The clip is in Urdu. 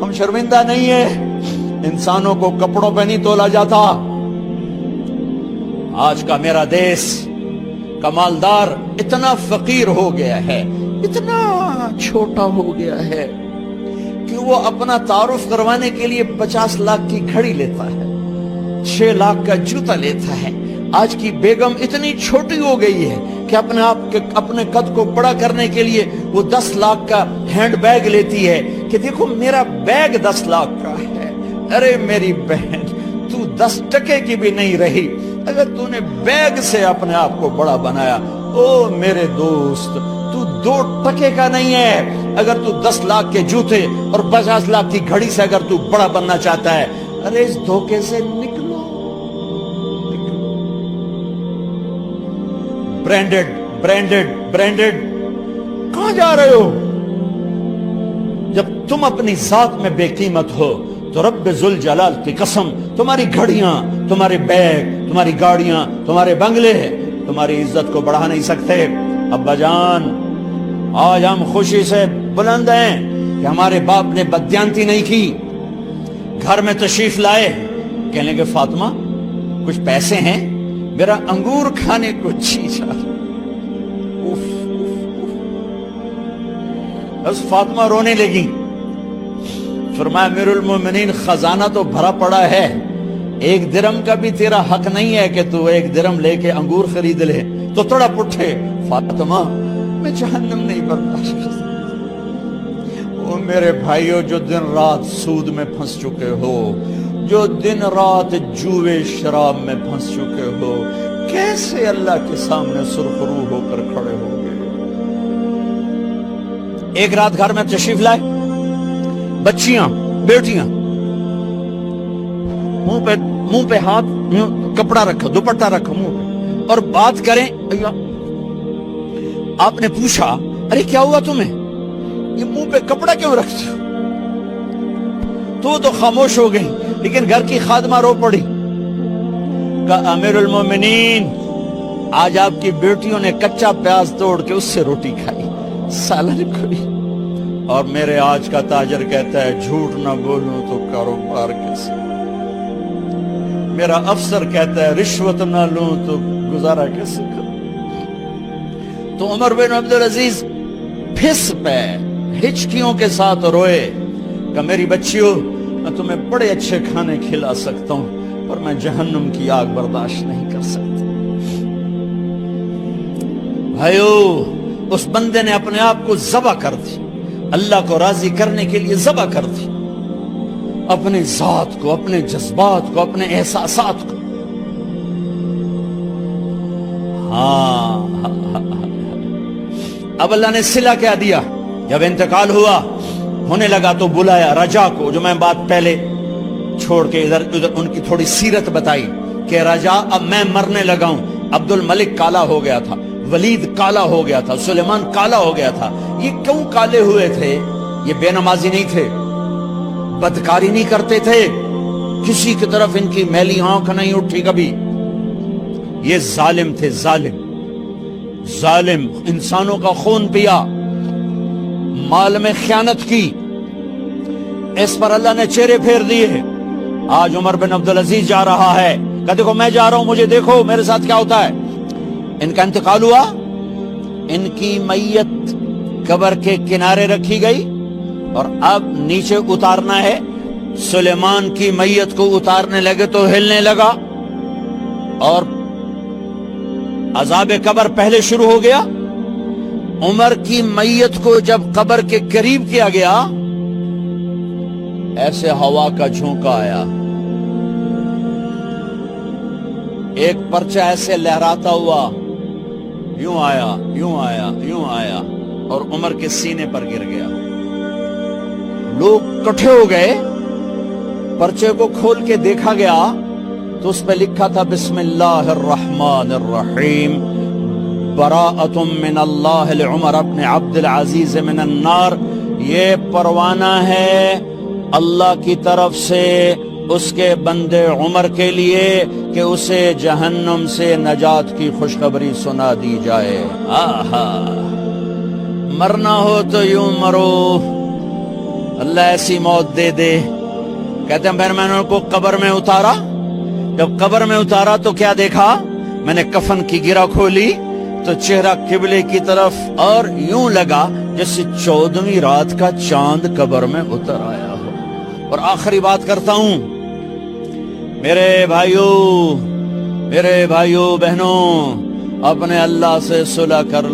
ہم شرمندہ نہیں ہیں، انسانوں کو کپڑوں پہ نہیں تولا جاتا۔ آج کا میرا دیس کا مالدار اتنا فقیر ہو گیا ہے، اتنا چھوٹا ہو گیا ہے کہ وہ اپنا تعارف کروانے کے لیے 50 لاکھ کی گھڑی لیتا ہے، 6 لاکھ کا جوتا لیتا ہے۔ آج کی بیگم اتنی چھوٹی ہو گئی ہے کہ اپنے قد کو بڑا کرنے کے لیے وہ 10 لاکھ کا ہینڈ بیگ لیتی ہے کہ دیکھو میرا بیگ 10 لاکھ کا ہے۔ ارے میری بہن، تو 10 ٹکے کی بھی نہیں رہی اگر تو نے بیگ سے اپنے آپ کو بڑا بنایا۔ او میرے دوست، تو 2 ٹکے کا نہیں ہے اگر تو 10 لاکھ کے جوتے اور 50 لاکھ کی گھڑی سے اگر تو بڑا بننا چاہتا ہے۔ ارے اس دھوکے سے نکلو۔ برینڈڈ برینڈڈ برینڈڈ، کہاں جا رہے ہو؟ جب تم اپنی ذات میں بے قیمت ہو تو رب ذوالجلال کی قسم، تمہاری گھڑیاں، تمہارے بیگ، تمہاری گاڑیاں، تمہارے بنگلے تمہاری عزت کو بڑھا نہیں سکتے۔ ابا جان، آج ہم خوشی سے بلند ہیں کہ ہمارے باپ نے بددیانتی نہیں کی۔ گھر میں تشریف لائے، کہنے کہ فاطمہ کچھ پیسے ہیں، میرا انگور کھانے کو جی چاہ۔ بس فاطمہ رونے لگی۔ فرمایا امیر المومنین، خزانہ تو بھرا پڑا ہے، 1 درہم کا بھی تیرا حق نہیں ہے کہ تو 1 درہم لے کے انگور خرید لے۔ تو تڑپ اٹھے، فاطمہ میں جہنم نہیں برداشت کر سکتا۔ وہ میرے بھائیو جو دن رات سود میں پھنس چکے ہو، جو دن رات جوے شراب میں پھنس چکے ہو، کیسے اللہ کے سامنے سرخرو ہو کر کھڑے ہو گئے؟ ایک رات گھر میں تشریف لائے، بچیاں، بیٹیاں، منہ پہ ہاتھ، کپڑا رکھو، دوپٹہ رکھو منہ پہ، اور بات کریں۔ آپ نے پوچھا ارے کیا ہوا تمہیں، یہ منہ پہ کپڑا کیوں رکھتے ہو؟ تو خاموش ہو گئی، لیکن گھر کی خادمہ رو پڑی۔ کہا امیر المومنین، آج آپ کی بیٹیوں نے کچا پیاز توڑ کے اس سے روٹی کھائی، سالن کھائی، اور میرے آج کا تاجر کہتا ہے جھوٹ نہ بولوں تو کاروبار کیسے؟ میرا افسر کہتا ہے رشوت نہ لوں تو گزارا کیسے کروں؟ تو عمر بن عبدالعزیز پھس پہ ہچکیوں کے ساتھ روئے کہ میری بچیوں، میں تمہیں بڑے اچھے کھانے کھلا سکتا ہوں پر میں جہنم کی آگ برداشت نہیں کر سکتا۔ بھائیو، اس بندے نے اپنے آپ کو ذبح کر دی، اللہ کو راضی کرنے کے لیے ذبح کر دی، اپنے ذات کو، اپنے جذبات کو، اپنے احساسات کو۔ اب اللہ نے صلہ کیا دیا، جب انتقال ہوا، ہونے لگا تو بلایا رجا کو، جو میں بات پہلے چھوڑ کے ادھر ان کی تھوڑی سیرت بتائی کہ رجا اب میں مرنے لگا ہوں۔ عبد الملک کالا ہو گیا تھا، ولید کالا ہو گیا تھا، سلیمان کالا ہو گیا تھا۔ یہ کیوں کالے ہوئے تھے؟ یہ بے نمازی نہیں تھے، بدکاری نہیں کرتے تھے، کسی کی طرف ان کی میلی آنکھ نہیں اٹھی کبھی۔ یہ ظالم تھے، ظالم، انسانوں کا خون پیا، مال میں خیانت کی، اس پر اللہ نے چہرے پھیر دیے۔ آج عمر بن عبدالعزیز جا رہا ہے کہ دیکھو میں جا رہا ہوں، مجھے دیکھو میرے ساتھ کیا ہوتا ہے۔ ان کا انتقال ہوا، ان کی میت قبر کے کنارے رکھی گئی، اور اب نیچے اتارنا ہے۔ سلیمان کی میت کو اتارنے لگے تو ہلنے لگا، اور عذاب قبر پہلے شروع ہو گیا۔ عمر کی میت کو جب قبر کے قریب کیا گیا، ایسے ہوا کا جھونکا آیا، ایک پرچہ ایسے لہراتا ہوا، یوں آیا، یوں آیا، یوں آیا، اور عمر کے سینے پر گر گیا۔ لوگ کٹھے ہو گئے، پرچے کو کھول کے دیکھا گیا تو اس پہ لکھا تھا بسم اللہ الرحمن الرحیم، براءۃ من اللہ لعمر بن عبد العزیز من النار۔ یہ پروانہ ہے اللہ کی طرف سے اس کے بندے عمر کے لیے کہ اسے جہنم سے نجات کی خوشخبری سنا دی جائے۔ آہا، مرنا ہو تو یوں مرو، اللہ ایسی موت دے دے. کہتے ہیں پھر میں نے ان کو قبر میں اتارا. جب قبر میں اتارا تو کیا دیکھا؟ میں نے کفن کی گرہ کھولی تو چہرہ قبلے کی طرف، اور یوں لگا جیسے 14ویں رات کا چاند قبر میں اتر آیا ہو. اور آخری بات کرتا ہوں، میرے بھائیوں بہنوں، اپنے اللہ سے صلح کر